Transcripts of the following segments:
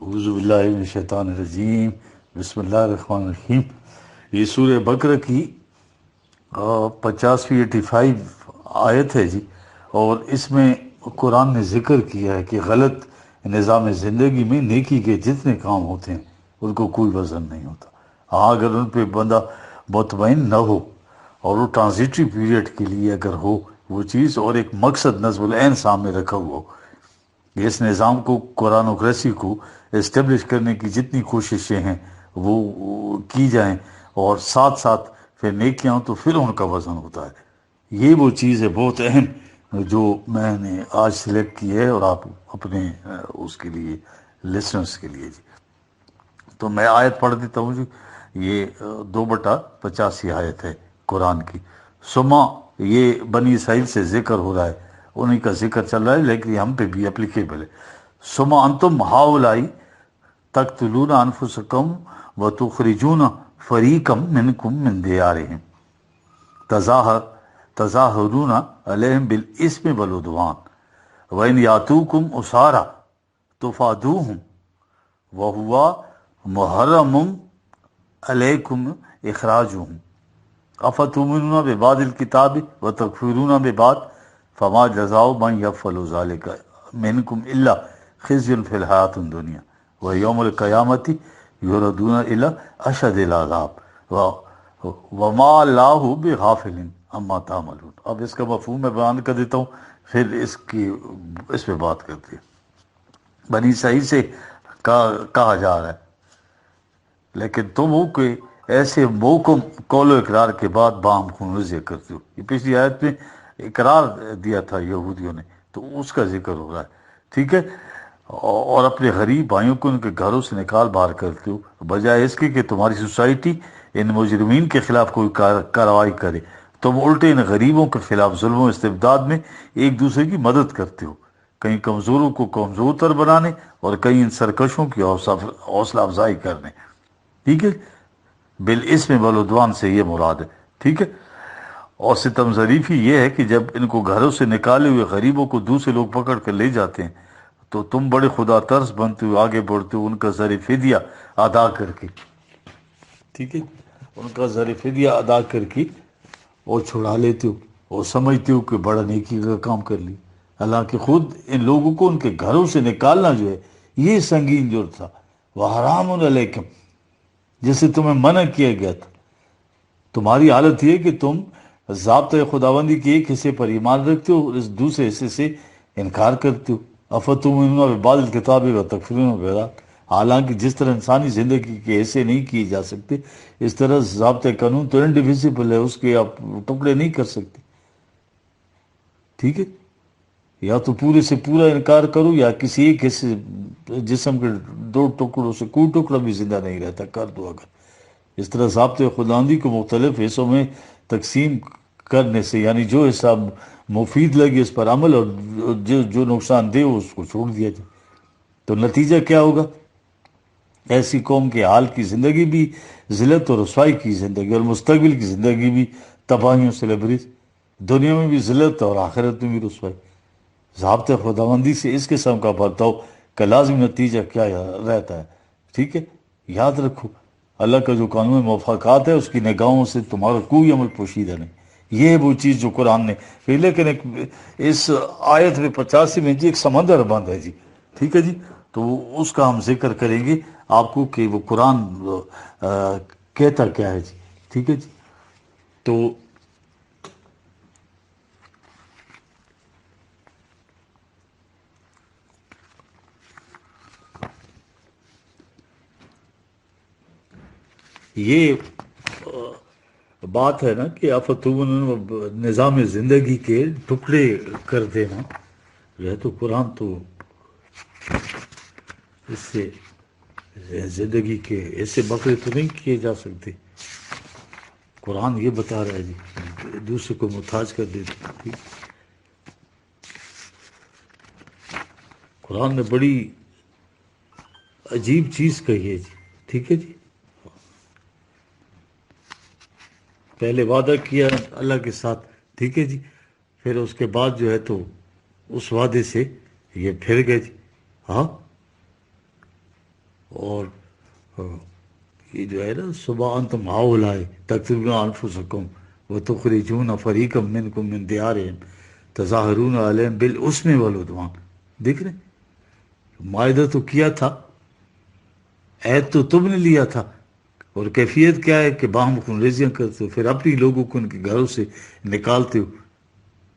اعوذ باللہ من الشیطان الرجیم، بسم اللہ الرحمن الرحیم۔ یہ سورہ بقرہ کی 85 آیت ہے جی، اور اس میں قرآن نے ذکر کیا ہے کہ غلط نظام زندگی میں نیکی کے جتنے کام ہوتے ہیں ان کو کوئی وزن نہیں ہوتا۔ ہاں، اگر ان پہ بندہ مطمئن نہ ہو اور وہ ٹرانزیٹری پیریڈ کے لیے اگر ہو وہ چیز، اور ایک مقصد نصب العین سامنے رکھا ہوا ہو، اس نظام کو، قرآنوکریسی کو اسٹیبلش کرنے کی جتنی کوششیں ہیں وہ کی جائیں، اور ساتھ ساتھ پھر نیکیاں ہوں، تو پھر ان کا وزن ہوتا ہے۔ یہ وہ چیز ہے بہت اہم جو میں نے آج سلیکٹ کی ہے، اور آپ اپنے اس کے لیے، لسنرز کے لیے جی۔ تو میں آیت پڑھ دیتا ہوں جی۔ یہ 2/85 آیت ہے قرآن کی۔ سما، یہ بنی اسرائیل سے ذکر ہو رہا ہے، انہی کا ذکر چل رہا ہے، لیکن یہ ہم پہ بھی اپلیکیبل ہے۔ سما انتم ہاؤلائی تقتلون انفسکم وتخرجون فریقم منکم من دیارہم تظاہرون علیہم بالاسم والعدوان وإن یاتوکم اسارا تفادوہم وہوا محرم علیکم اخراجہم افتؤمنون ببعض الکتاب وتکفرون ببعض فما جزاء من یفعل ذلک منکم الا خزی فی الحیاۃ الدنیا ویوم القیامۃ یردون الی اشد العذاب وما اللہ بغافل عما تعملون۔ اب اس کا مفہوم میں بیان کر دیتا ہوں، پھر اس پہ بات کرتے ہیں۔ بنی اسرائیل سے کہا جا رہا ہے، لیکن تم ہو کہ ایسے محکم قول و اقرار کے بعد باہم خون ریزی کرتے ہو۔ یہ پچھلی آیت میں اقرار دیا تھا یہودیوں نے، تو اس کا ذکر ہو رہا ہے، ٹھیک ہے۔ اور اپنے غریب بھائیوں کو ان کے گھروں سے نکال باہر کرتے ہو، بجائے اس کے کہ تمہاری سوسائٹی ان مجرمین کے خلاف کوئی کارروائی کرے، تم الٹے ان غریبوں کے خلاف ظلم و استبداد میں ایک دوسرے کی مدد کرتے ہو، کہیں کمزوروں کو کمزور تر بنانے اور کہیں ان سرکشوں کی حوصلہ افزائی کرنے، ٹھیک ہے۔ بالاسم والعدوان سے یہ مراد ہے، ٹھیک ہے۔ اور ستم ظریفی یہ ہے کہ جب ان کو گھروں سے نکالے ہوئے غریبوں کو دوسرے لوگ پکڑ کر لے جاتے ہیں تو تم بڑے خدا ترس بنتے ہو، آگے بڑھتے ہو ان کا زر فدیہ ادا کر کے، ٹھیک ہے، ان کا زر فدیہ ادا کر کے اور چھڑا لیتے ہو، اور سمجھتے ہو کہ بڑا نیکی کا کام کر لی، حالانکہ خود ان لوگوں کو ان کے گھروں سے نکالنا جو ہے یہ سنگین جرم تھا۔ وحرام علیکم، جسے تمہیں منع کیا گیا تھا۔ تمہاری حالت یہ کہ تم ضابطۂ خداوندی کے ایک حصے پر ایمان رکھتے ہو اور اس دوسرے حصے سے انکار کرتے ہو۔ افتؤمنون ببعض الکتاب وتکفرون ببعض، حالانکہ جس طرح انسانی زندگی کے حصے نہیں کیے جا سکتے، اس طرح ضابطۂ قانون تو انڈیویزیبل ہے، اس کے آپ ٹکڑے نہیں کر سکتے، ٹھیک ہے۔ یا تو پورے سے پورا انکار کرو، یا کسی ایک حصے جسم کے 2 ٹکڑوں سے کوئی ٹکڑا بھی زندہ نہیں رہتا کر دو اگر۔ اس طرح ضابطۂ خداوندی کو مختلف حصوں میں تقسیم کرنے سے، یعنی جو حصہ مفید لگے اس پر عمل، اور جو نقصان دے اس کو چھوڑ دیا جائے، تو نتیجہ کیا ہوگا؟ ایسی قوم کے حال کی زندگی بھی ذلت اور رسوائی کی زندگی، اور مستقبل کی زندگی بھی تباہیوں سے لبریز، دنیا میں بھی ذلت اور آخرت میں بھی رسوائی۔ ضابطۂ خداوندی سے اس قسم کا برتاؤ کا لازم نتیجہ کیا رہتا ہے، ٹھیک ہے۔ یاد رکھو، اللہ کا جو قانون موافقات ہے اس کی نگاہوں سے تمہارا کوئی عمل پوشیدہ نہیں۔ یہ ہے وہ چیز جو قرآن نے، لیکن اس آیت میں 85 میں جی ایک سمندر بند ہے جی، ٹھیک ہے جی۔ تو اس کا ہم ذکر کریں گے آپ کو کہ وہ قرآن کہتا کیا ہے جی، ٹھیک ہے جی۔ تو یہ بات ہے نا کہ افتؤمنون، نظام زندگی کے ٹکڑے کر دینا، یہ تو قرآن تو اس سے زندگی کے ایسے بکرے تو نہیں کیے جا سکتے۔ قرآن یہ بتا رہا ہے جی، دوسرے کو محتاج کر دیتے۔ قرآن نے بڑی عجیب چیز کہی ہے جی، ٹھیک ہے جی۔ پہلے وعدہ کیا اللہ کے ساتھ، ٹھیک ہے جی، پھر اس کے بعد جو ہے تو اس وعدے سے یہ پھر گئے جی، ہاں۔ اور یہ جو ہے نا صبح انتم ہاؤلائے تقتلون انفسکم وتخرجون فریقا منکم من دیارہم تظاہرون علیہم بالاسم والعدوان. دیکھ رہے معاہدہ تو کیا تھا، عہد تو تم نے لیا تھا، اور کیفیت کیا ہے کہ باہم خونریزیاں کرتے ہو، پھر اپنی لوگوں کو ان کے گھروں سے نکالتے ہو.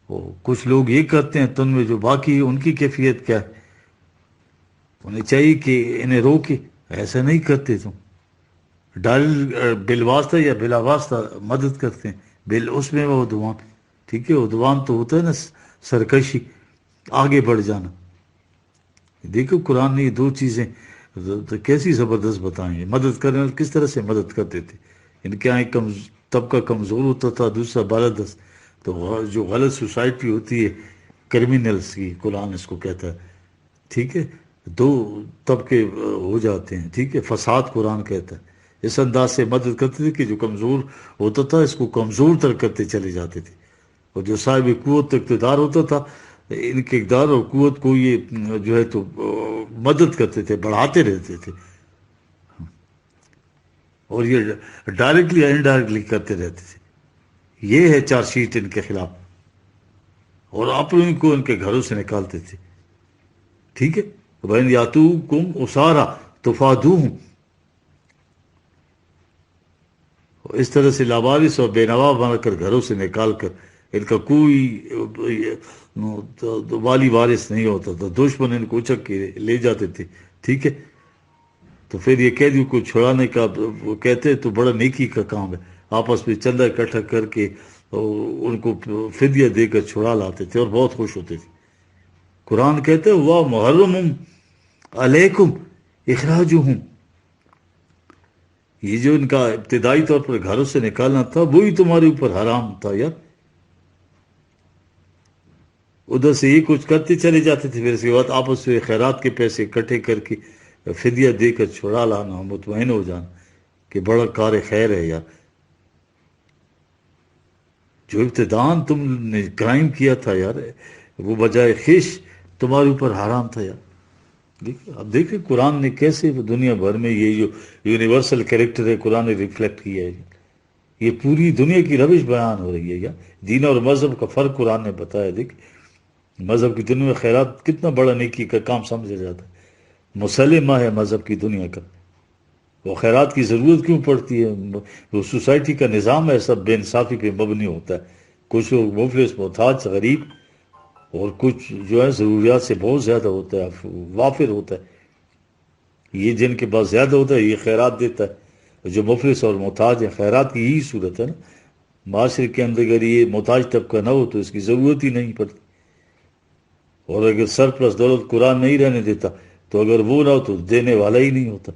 اور کچھ لوگ یہ کرتے ہیں، تن میں جو باقی ہے ان کی کیفیت کیا ہے؟ انہیں چاہیے کہ انہیں روکے، ایسا نہیں کرتے تم. بالواسطہ یا بلا واسطہ مدد کرتے ہیں. بال اس میں وہ عدوان، ٹھیک ہے، عدوان تو ہوتا ہے نا سرکشی، آگے بڑھ جانا. دیکھو قرآن نے یہ دو چیزیں تو کیسی زبردست بتائیں ہیں. مدد کرنے والے کس طرح سے مدد کرتے تھے. ان کے یہاں طبقہ کمزور ہوتا تھا، دوسرا بالادست. تو جو غلط سوسائٹی ہوتی ہے کرمینلز کی، قرآن اس کو کہتا ہے، ٹھیک ہے، دو طبقے ہو جاتے ہیں، ٹھیک ہے، فساد قرآن کہتا ہے. اس انداز سے مدد کرتے تھے کہ جو کمزور ہوتا تھا اس کو کمزور تر کرتے چلے جاتے تھے، اور جو صاحب قوت اقتدار ہوتا تھا ان کے اقدار اور قوت کو یہ جو ہے تو مدد کرتے تھے، بڑھاتے رہتے تھے. اور یہ ڈائریکٹلی یا انڈائریکٹلی کرتے رہتے تھے. یہ ہے چارج شیٹ ان کے خلاف، اور اپنے کو ان کے گھروں سے نکالتے تھے. ٹھیک ہے، وَإِنْ يَأْتُوكُمْ أُسَارَىٰ تُفَادُوهُمْ. اس طرح سے لاوارث اور بے نوا بنا کر گھروں سے نکال کر ان کا کوئی والی وارث نہیں ہوتا تھا، دشمن ان کو اچک کے لے جاتے تھے. ٹھیک ہے، تو پھر یہ قیدیوں کو چھڑانے کا وہ کہتے تو بڑا نیکی کا کام ہے. آپس میں چندہ اکٹھا کر کے ان کو فدیہ دے کر چھڑا لاتے تھے اور بہت خوش ہوتے تھے. قرآن کہتے ہیں وہ محرم علیکم اخراجہم. یہ جو ان کا ابتدائی طور پر گھروں سے نکالنا تھا وہی تمہارے اوپر حرام تھا یار. ادھر سے یہ کچھ کرتے چلے جاتے تھے، پھر اس کے بعد آپس میں خیرات کے پیسے اکٹھے کر کے فدیہ دے کر چھڑا لانا، مطمئن ہو جانا کہ بڑا کار خیر ہے یار. جو ابتدان تم نے کرائم کیا تھا یار، وہ بجائے خش تمہارے اوپر حرام تھا یار. اب دیکھیں قرآن نے کیسے دنیا بھر میں یہ جو یونیورسل کریکٹر ہے قرآن نے ریفلیکٹ کیا ہے. یہ پوری دنیا کی روش بیان ہو رہی ہے یار. دین اور مذہب کا فرق قرآن نے بتایا. دیکھ مذہب کی دنیا میں خیرات کتنا بڑا نیکی کا کام سمجھا جاتا ہے. مسلمہ ہے مذہب کی دنیا کا. وہ خیرات کی ضرورت کیوں پڑتی ہے؟ وہ سوسائٹی کا نظام ایسا بے انصافی پہ مبنی ہوتا ہے. کچھ لوگ مفلس محتاج غریب، اور کچھ جو ہے ضروریات سے بہت زیادہ ہوتا ہے، وافر ہوتا ہے. یہ جن کے پاس زیادہ ہوتا ہے یہ خیرات دیتا ہے. جو مفلس اور محتاج ہے، خیرات کی یہی صورت ہے نا. معاشرے کے اندر اگر یہ محتاج طبقہ نہ ہو تو اس کی ضرورت ہی نہیں پڑتی. اور اگر سرپلس دولت قرآن نہیں رہنے دیتا تو اگر وہ نہ ہو تو دینے والا ہی نہیں ہوتا.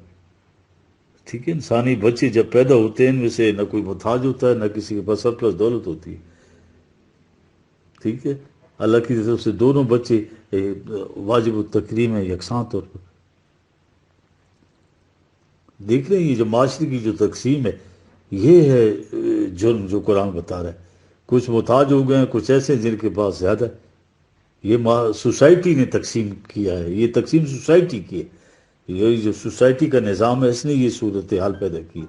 ٹھیک ہے، انسانی بچے جب پیدا ہوتے ہیں ان میں سے نہ کوئی محتاج ہوتا ہے نہ کسی کے پاس سرپلس دولت ہوتی ہے. ٹھیک ہے، اللہ کی طرف سے دونوں بچے واجب التکریم ہیں یکساں طور پر. دیکھ رہے ہیں یہ جو معاشرے کی جو تقسیم ہے یہ ہے جرم جو قرآن بتا رہا ہے. کچھ محتاج ہو گئے ہیں، کچھ ایسے ہیں جن کے پاس زیادہ ہے. یہ سوسائٹی نے تقسیم کیا ہے، یہ تقسیم سوسائٹی کی ہے. یہ جو سوسائٹی کا نظام ہے اس نے یہ صورتحال پیدا کی،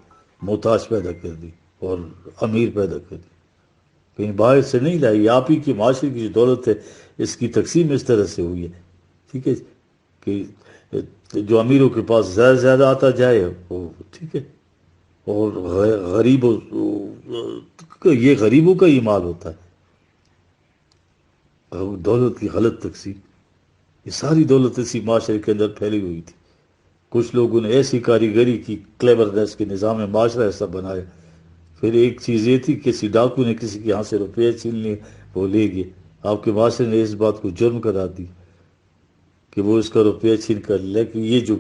محتاج پیدا کر دی اور امیر پیدا کر دی. کہیں باہر سے نہیں لائی. یہ آپ ہی کی معاشرے کی جو دولت ہے اس کی تقسیم اس طرح سے ہوئی ہے. ٹھیک ہے، کہ جو امیروں کے پاس زیادہ زیادہ آتا جائے وہ ٹھیک ہے، اور غریبوں یہ غریبوں کا ہی مال ہوتا ہے. دولت کی غلط تقسیم، یہ ساری دولت اسی معاشرے کے اندر پھیلی ہوئی تھی. کچھ لوگوں نے ایسی کاریگری کی، کلیورنس کے نظام معاشرہ ایسا بنایا. پھر ایک چیز یہ تھی کہ کسی ڈاکو نے کسی کے ہاں سے روپیہ چھین لیے، وہ لے گئے. آپ کے معاشرے نے اس بات کو جرم کرا دی کہ وہ اس کا روپیہ چھین کر. لیکن یہ جو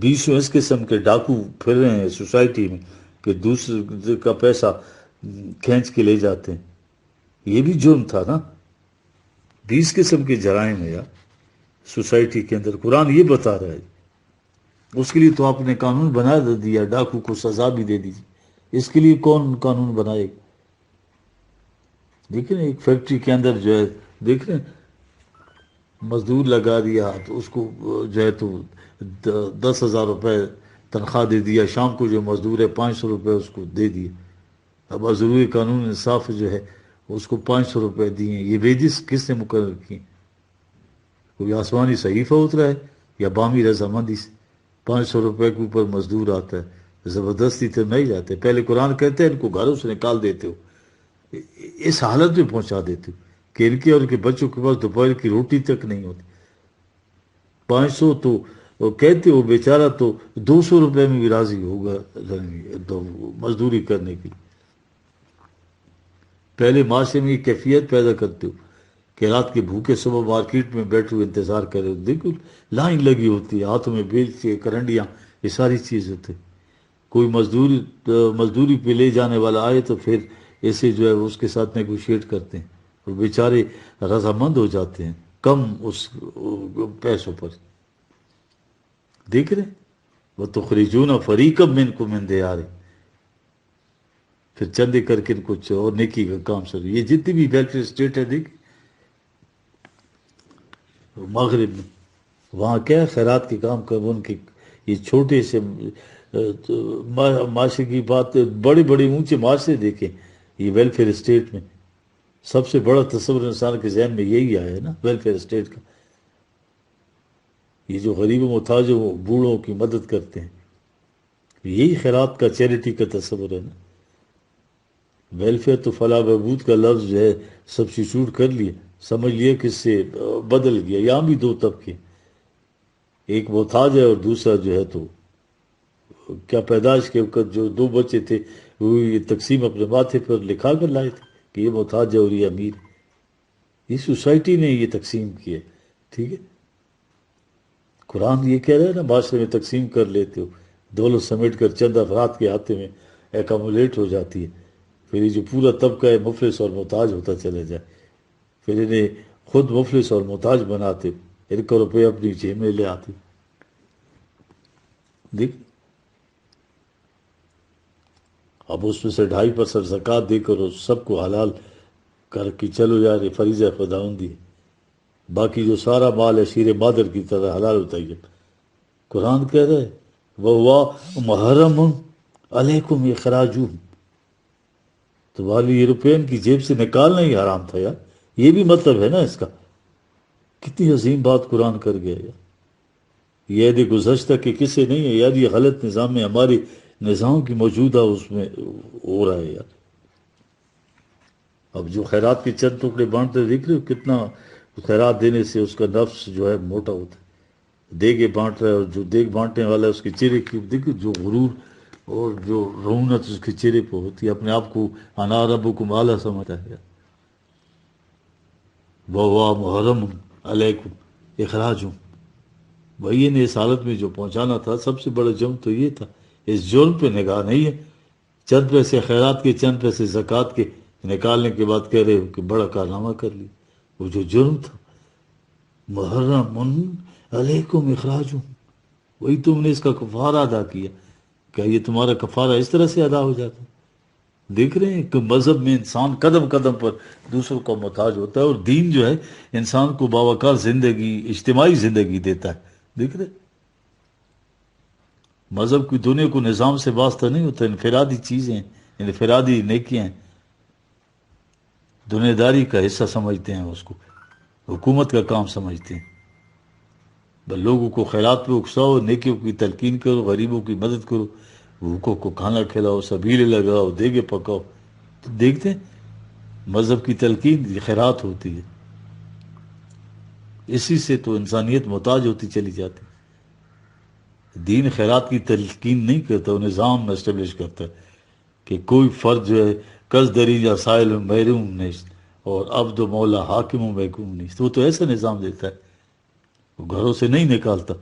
بیسوں اس قسم کے ڈاکو پھر رہے ہیں سوسائٹی میں کہ دوسرے کا پیسہ کھینچ کے لے جاتے ہیں، یہ بھی جرم تھا نا. 20 قسم کے جرائم ہے یار سوسائٹی کے اندر. قرآن یہ بتا رہا ہے. اس کے لیے تو آپ نے قانون بنا دیا، ڈاکو کو سزا بھی دے دیجیے. اس کے لیے کون قانون بنائے؟ دیکھیں ایک فیکٹری کے اندر جو ہے دیکھ رہے مزدور لگا دیا تو اس کو جو ہے تو 10,000 روپے تنخواہ دے دیا، شام کو جو مزدور ہے 500 روپے اس کو دے دیے. اب ضروری قانون انصاف جو ہے اس کو 500 روپے دیے. یہ ویجز کس نے مقرر کی؟ کوئی آسمانی صحیفہ اترا ہے یا بامی رضامندی سے؟ 500 روپے کے اوپر مزدور آتا ہے، زبردستی تو نہیں جاتے. پہلے قرآن کہتے ہیں ان کو گھروں سے نکال دیتے ہو، اس حالت میں پہنچا دیتے ہو کہ ان کے اور ان کے بچوں کے پاس دوپہر کی روٹی تک نہیں ہوتی. 500 تو وہ کہتے ہو بیچارہ تو 200 روپے میں بھی راضی ہوگا مزدوری کرنے کی. پہلے معاشرے میں یہ کیفیت پیدا کرتے ہو کہ رات کے بھوکے صبح مارکیٹ میں بیٹھے ہوئے انتظار کرے، دیکھو لائن لگی ہوتی ہے، ہاتھوں میں بیلچے کرنڈیاں، یہ ساری چیز ہوتے. کوئی مزدوری پہ لے جانے والا آئے تو پھر ایسے جو ہے اس کے ساتھ نیگوشیٹ کرتے ہیں، وہ بیچارے رضامند ہو جاتے ہیں کم اس پیسوں پر. دیکھ رہے وہ تو خریجون فریقم منکم من دیارہم، پھر چندے کر کے کچھ اور نیکی کا کام شروع. یہ جتنی بھی ویلفیئر اسٹیٹ ہے دیکھ مغرب میں، وہاں کیا ہے خیرات کے کام کر ان کے یہ چھوٹے سے معاشرے کی بات، بڑے بڑے اونچے معاشرے دیکھیں یہ ویلفیئر اسٹیٹ میں سب سے بڑا تصور انسان کے ذہن میں یہی آیا ہے نا ویلفیئر اسٹیٹ کا. یہ جو غریب و محتاج بوڑھوں کی مدد کرتے ہیں یہی خیرات کا چیریٹی کا تصور ہے نا. ویلفیئر تو فلاح بہبود کا لفظ جو ہے سبسٹیٹیوٹ کر لیا، سمجھ لیا کس سے بدل گیا. یہاں بھی دو طبقے، ایک محتاج ہے اور دوسرا جو ہے تو کیا پیدائش کے وقت جو دو بچے تھے وہ یہ تقسیم اپنے ماتھے پر لکھا کر لائے تھے کہ یہ محتاج ہے اور یہ امیر. یہ سوسائٹی نے یہ تقسیم کی ہے. ٹھیک ہے، قرآن یہ کہہ رہا ہے نا معاشرے میں تقسیم کر لیتے ہو، دولت سمیٹ کر چند افراد کے ہاتھے میں ایکامولیٹ ہو جاتی ہے، پھر یہ جو پورا طبقہ ہے مفلس اور محتاج ہوتا چلا جائے، پھر انہیں خود مفلس اور محتاج بناتے، ان کو روپے اپنی جیب میں لے آتے. دیکھ اب اس میں سے 2.5% زکوٰۃ دے کر اور سب کو حلال کر کے چلو یار یہ فریضہ خداوندی ہے، باقی جو سارا مال ہے شیر مادر کی طرح حلال ہوتا ہے. قرآن کہہ رہے وَهُوَ مُحَرَّمٌ عَلَيْكُمْ إِخْرَاجُهُ، تمہاری یورپین کی جیب سے نکالنا ہی حرام تھا یار. یہ بھی مطلب ہے نا اس کا. کتنی عظیم بات قرآن کر گیا یار. یہ عہد گزشتہ کے قصے نہیں ہے یار، یہ غلط نظام میں ہمارے نظام کی موجودہ اس میں ہو رہا ہے یار. اب جو خیرات کے چند ٹکڑے بانٹتے دیکھ رہے ہو کتنا خیرات دینے سے اس کا نفس جو ہے موٹا ہوتا ہے. دیگے بانٹ رہا ہے اور جو دیگ بانٹنے والا ہے اس کے چہرے کی دیکھو جو غرور اور جو رونت اس کے چہرے پہ ہوتی ہے، اپنے آپ کو انا ربکم اعلیٰ سمجھتا ہے. وَهُوَ مُحَرَّمٌ عَلَيْكُمْ إِخْرَاجُهُ، وہی نے اس حالت میں جو پہنچانا تھا. سب سے بڑا جرم تو یہ تھا. اس جرم پہ نگاہ نہیں ہے. چند پیسے خیرات کے چند پیسے زکوٰۃ کے نکالنے کے بعد کہہ رہے ہو کہ بڑا کارنامہ کر لی. وہ جو جرم تھا محرم علیکم اخراجہ، وہی تم نے اس کا کفارہ ادا کیا. کیا یہ تمہارا کفارہ اس طرح سے ادا ہو جاتا؟ دیکھ رہے ہیں کہ مذہب میں انسان قدم قدم پر دوسروں کا محتاج ہوتا ہے، اور دین جو ہے انسان کو باوقار زندگی اجتماعی زندگی دیتا ہے. دیکھ رہے مذہب کی دنیا کو نظام سے واسطہ نہیں ہوتا، انفرادی چیزیں ہیں، انفرادی نیکیاں ہیں. دنیا داری کا حصہ سمجھتے ہیں، اس کو حکومت کا کام سمجھتے ہیں. بس لوگوں کو خیرات پہ اکساؤ، نیکیوں کی تلقین کرو، غریبوں کی مدد کرو، بھوکوں کو کھانا کھلاؤ، سبیلے لگاؤ، دیگے پکاؤ. تو دیکھتے ہیں مذہب کی تلقین خیرات ہوتی ہے. اسی سے تو انسانیت محتاج ہوتی چلی جاتی. دین خیرات کی تلقین نہیں کرتا، وہ نظام اسٹیبلش کرتا ہے کہ کوئی فرد جو ہے قرض دری یا سائل محروم نہیں اور عبد و مولا حاکم و محکوم نہیں. تو وہ تو ایسا نظام دیتا ہے، وہ گھروں سے نہیں نکالتا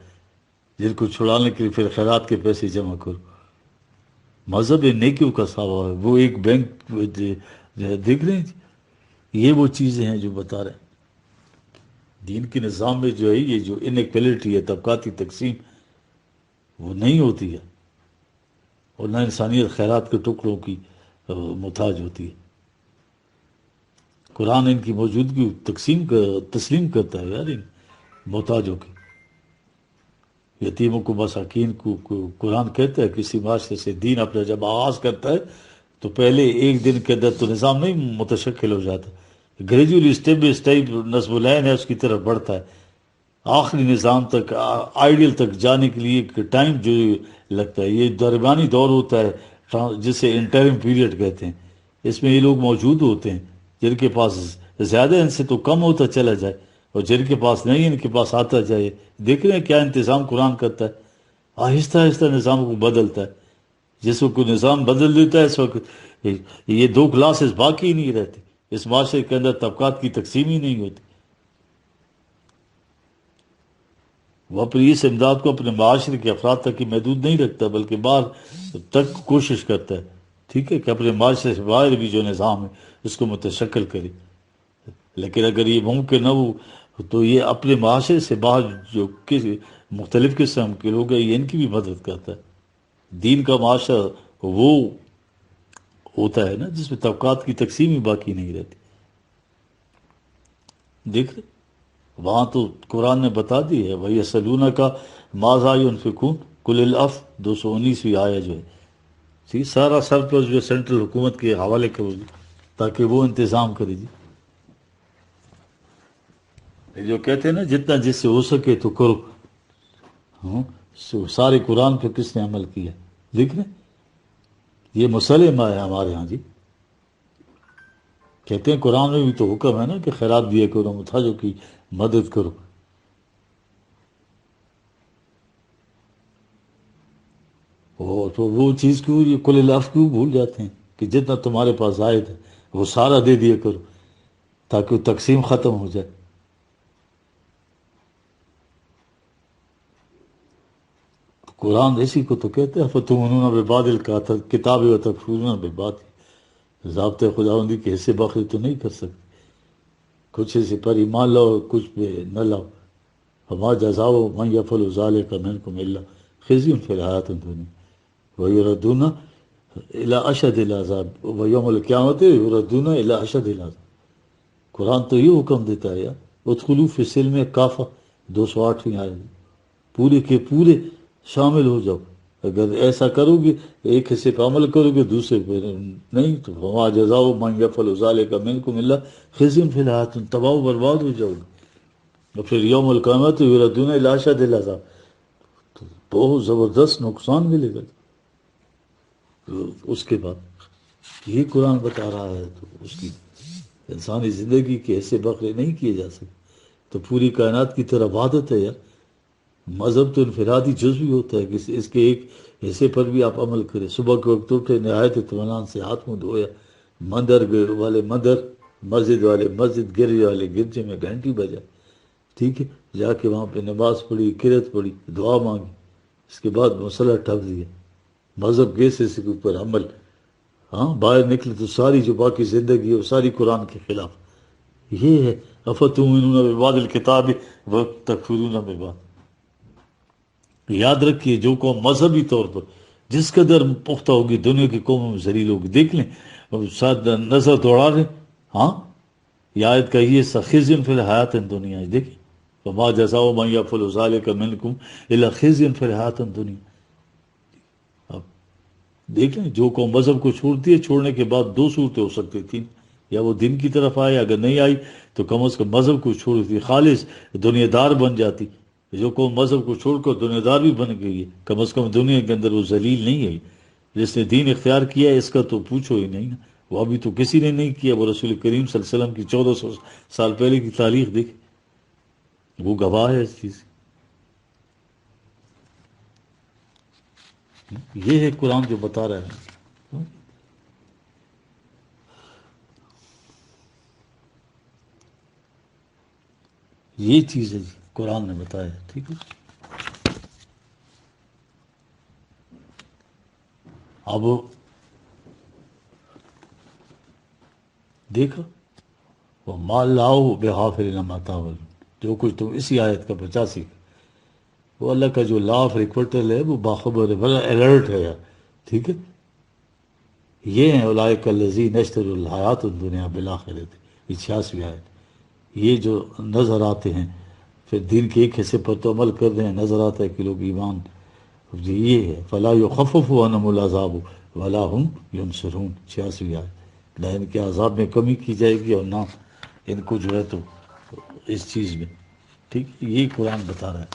جن کو چھڑانے کے لیے پھر خیرات کے پیسے جمع کرو. مذہب نیکیوں کا ساوا ہے. وہ ایک بینک دیکھ رہے ہیں، یہ وہ چیزیں ہیں جو بتا رہے ہیں. دین کے نظام میں جو ہے یہ جو انیکویلٹی ہے، طبقاتی تقسیم، وہ نہیں ہوتی ہے، اور نہ انسانیت خیرات کے ٹکڑوں کی محتاج ہوتی ہے. قرآن ان کی موجودگی تسلیم کرتا ہے یار ان محتاجوں کی. یتیموں کو مساکین کو قرآن کہتا ہے کسی معاشرے سے دین اپنا جب آغاز کرتا ہے تو پہلے ایک دن کے اندر تو نظام نہیں متشکل ہو جاتا، گریجولی اسٹیپ بائی اسٹیپ نصب العین ہے اس کی طرف بڑھتا ہے، آخری نظام تک آئیڈیل تک جانے کے لیے ایک ٹائم جو لگتا ہے، یہ درمیانی دور ہوتا ہے جسے انٹرم پیریڈ کہتے ہیں، اس میں یہ لوگ موجود ہوتے ہیں جن کے پاس زیادہ ان سے تو کم ہوتا چلا جائے، اور جن کے پاس نہیں ان کے پاس آتا جائے۔ دیکھ رہے ہیں کیا انتظام قرآن کرتا ہے، آہستہ آہستہ نظام کو بدلتا ہے، جس وقت کوئی نظام بدل دیتا ہے اس وقت یہ دو کلاسز باقی نہیں رہتے، اس معاشرے کے اندر طبقات کی تقسیم ہی نہیں ہوتی۔ وہ اپنی اس امداد کو اپنے معاشرے کے افراد تک ہی محدود نہیں رکھتا بلکہ باہر تک کوشش کرتا ہے، ٹھیک ہے، کہ اپنے معاشرے سے باہر بھی جو نظام ہے اس کو متشکل کرے۔ لیکن اگر یہ ممکن نہ ہو تو یہ اپنے معاشرے سے باہر جو مختلف قسم کے لوگ ہیں یہ ان کی بھی مدد کرتا ہے۔ دین کا معاشرہ وہ ہوتا ہے نا جس میں طبقات کی تقسیم ہی باقی نہیں رہتی۔ دیکھ رہے وہاں تو قرآن نے بتا دی ہے وہی سلونہ کا ماذا ينفقون قل العفو 219ویں آیا جو ہے، سارا سرپلس جو سینٹرل حکومت کے حوالے کرو جی تاکہ وہ انتظام کرے جی۔ جو کہتے ہیں نا جتنا جس سے ہو سکے تو کرو، سارے قرآن پہ کس نے عمل کیا؟ دیکھ رہے یہ مسلم ہے ہمارے ہاں جی، کہتے ہیں قرآن میں بھی تو حکم ہے نا کہ خیرات دیا کرو، محتاجوں کی مدد کرو۔ تو وہ چیز کیوں یہ کل العفو کیوں بھول جاتے ہیں کہ جتنا تمہارے پاس زائد ہے وہ سارا دے دیا کرو تاکہ وہ تقسیم ختم ہو جائے۔ قرآن اسی کو تو کہتے ہیں فتؤمنون ببعض الکتاب وتکفرون ببعض، ضابطۂ خداوندی کے حصے باخری تو نہیں کر سکتے، کچھ حصے پر ایمان لاؤ کچھ پہ نہ لاؤ۔ فما جزاء من یفعل ذلک منکم الا خزی فی الحیاۃ الدنیا ویردون الی اشد العذاب ویوم القیامت یردون الی اشد العذاب۔ قرآن تو یہ حکم دیتا ہے یار ادخلوا فی السلم کافہ 208ویں آیت، پورے کے پورے شامل ہو جاؤ۔ اگر ایسا کرو گے ایک حصے پہ عمل کرو گے دوسرے پہ نہیں تو فما جزاء من یفعل ذلک منکم الا خزی فی الحیاۃ، تباہ و برباد ہو جاؤ گے، اور پھر یوم القیامت یردون الی اشد العذاب، تو بہت زبردست نقصان ملے گا۔ اس کے بعد یہ قرآن بتا رہا ہے تو اس کی انسانی زندگی کے ایسے بکرے نہیں کیے جا سکتے، تو پوری کائنات کی طرح عبادت ہے یار۔ مذہب تو انفرادی جزوی ہوتا ہے کہ اس کے ایک حصے پر بھی آپ عمل کریں۔ صبح کے وقت اٹھے نہایت اطمینان سے ہاتھ منہ دھویا، مندر والے مندر، مسجد والے مسجد، گرجے والے گرجے میں گھنٹی بجا، ٹھیک ہے، جا کے وہاں پہ نماز پڑھی، قرات پڑھی، دعا مانگی، اس کے بعد مسئلہ ٹھپ دیا مذہب کے حصے کے اوپر عمل، ہاں باہر نکلے تو ساری جو باقی زندگی ہے وہ ساری قرآن کے خلاف۔ یہ ہے افتؤمنون ببعض الکتاب وتکفرون ببعض۔ یاد رکھیے جو قوم مذہبی طور پر جس قدر پختہ ہوگی دنیا کی قوموں میں ذلیل ہوگی، دیکھ لیں ساتھ نظر دوڑا لیں، ہاں یہ آیت کا یہ خزی فی الحیاۃ الدنیا، دیکھیں وما جزاء من یفعل ذلک منکم الا خزی فی الحیاۃ الدنیا۔ اب دیکھ لیں جو قوم مذہب کو چھوڑتی ہے چھوڑنے کے بعد دو صورتیں ہو سکتی تھیں، یا وہ دین کی طرف آئے، اگر نہیں آئی تو کم از کم مذہب کو چھوڑتی خالص دنیا دار بن جاتی۔ جو قوم مذہب کو چھوڑ کر دنیا دار بھی بن گئی ہے کم از کم دنیا کے اندر وہ ذلیل نہیں ہے۔ جس نے دین اختیار کیا ہے اس کا تو پوچھو ہی نہیں نا، وہ ابھی تو کسی نے نہیں کیا، وہ رسول کریم صلی اللہ علیہ وسلم کی 1400 سال پہلے کی تاریخ دیکھ، وہ گواہ ہے اس چیز۔ یہ ہے قرآن جو بتا رہا ہے، یہ چیز ہے جی قرآن نے بتایا، ٹھیک ہے۔ اب دیکھو وہ مال لاؤ بغافل عما تعملون، جو کچھ تم اسی آیت کا 85 وہ اللہ کا جو لا آف ریکورٹل ہے وہ باخبر ہے، بڑا الرٹ ہے یار، ٹھیک ہے۔ یہ ہیں اولئک الذین اشتروا الحیات الدنیا بالآخرۃ، 86ویں آیت۔ یہ جو نظر آتے ہیں پھر دین کے ایک حصے پر تو عمل کر رہے ہیں، نظر آتا ہے کہ لوگ ایمان، یہ ہے فلا یخفف عنہم العذاب ولا هم ینصرون، 86 آیت، نہ ان کے عذاب میں کمی کی جائے گی اور نہ ان کو جو ہے تو اس چیز میں، ٹھیک ہے، یہ قرآن بتا رہا ہے۔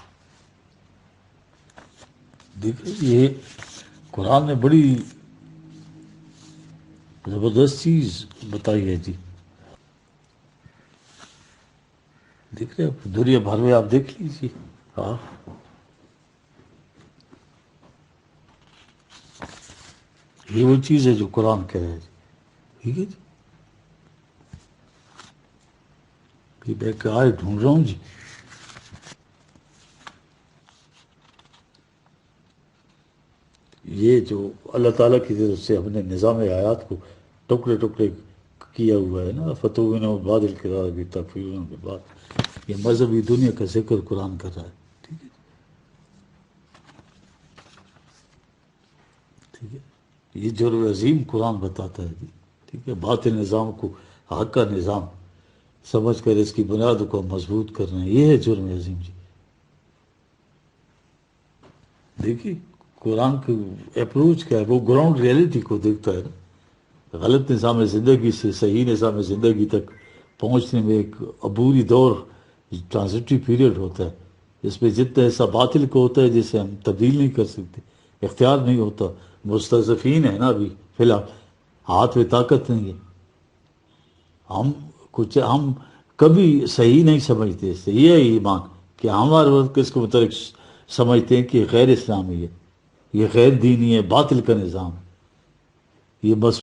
دیکھیں یہ قرآن نے بڑی زبردست چیز بتائی ہے جی، دیکھ رہے ہیں دنیا بھر میں، آپ دیکھ لیجیے۔ ہاں یہ وہ چیز ہے جو قرآن کہہ رہے ہیں جی، ٹھیک ہے جی، میں ایک آیت ڈھونڈ رہا ہوں جی۔ یہ جو اللہ تعالیٰ کی طرف سے ہم نے نظام آیات کو ٹکڑے ٹکڑے کیا ہوا ہے نا، فتوین بعد الکتاب تکفیرون کے بعد، یہ مذہبی دنیا کا ذکر قرآن کر رہا ہے، ٹھیک ہے ٹھیک ہے، یہ جرم عظیم قرآن بتاتا ہے جی، ٹھیک ہے، باطل نظام کو حق کا نظام سمجھ کر اس کی بنیاد کو مضبوط کرنا ہے، یہ ہے جرم عظیم جی۔ دیکھیے قرآن کی اپروچ کیا ہے، وہ گراؤنڈ ریئلٹی کو دیکھتا ہے نا، غلط نظام زندگی سے صحیح نظام زندگی تک پہنچنے میں ایک عبوری دور، ٹرانزٹری پیریڈ ہوتا ہے، اس میں جتنا ایسا باطل کو ہوتا ہے جسے ہم تبدیل نہیں کر سکتے، اختیار نہیں ہوتا، مستضعفین ہے نا ابھی فی الحال، ہاتھ میں طاقت نہیں ہے، ہم کبھی صحیح نہیں سمجھتے، اس سے یہ ہے ایمان کہ ہمارے وقت اس کو متعلق سمجھتے ہیں کہ یہ غیر اسلامی ہے، یہ غیر دینی ہے، باطل کا نظام ہے، یہ بس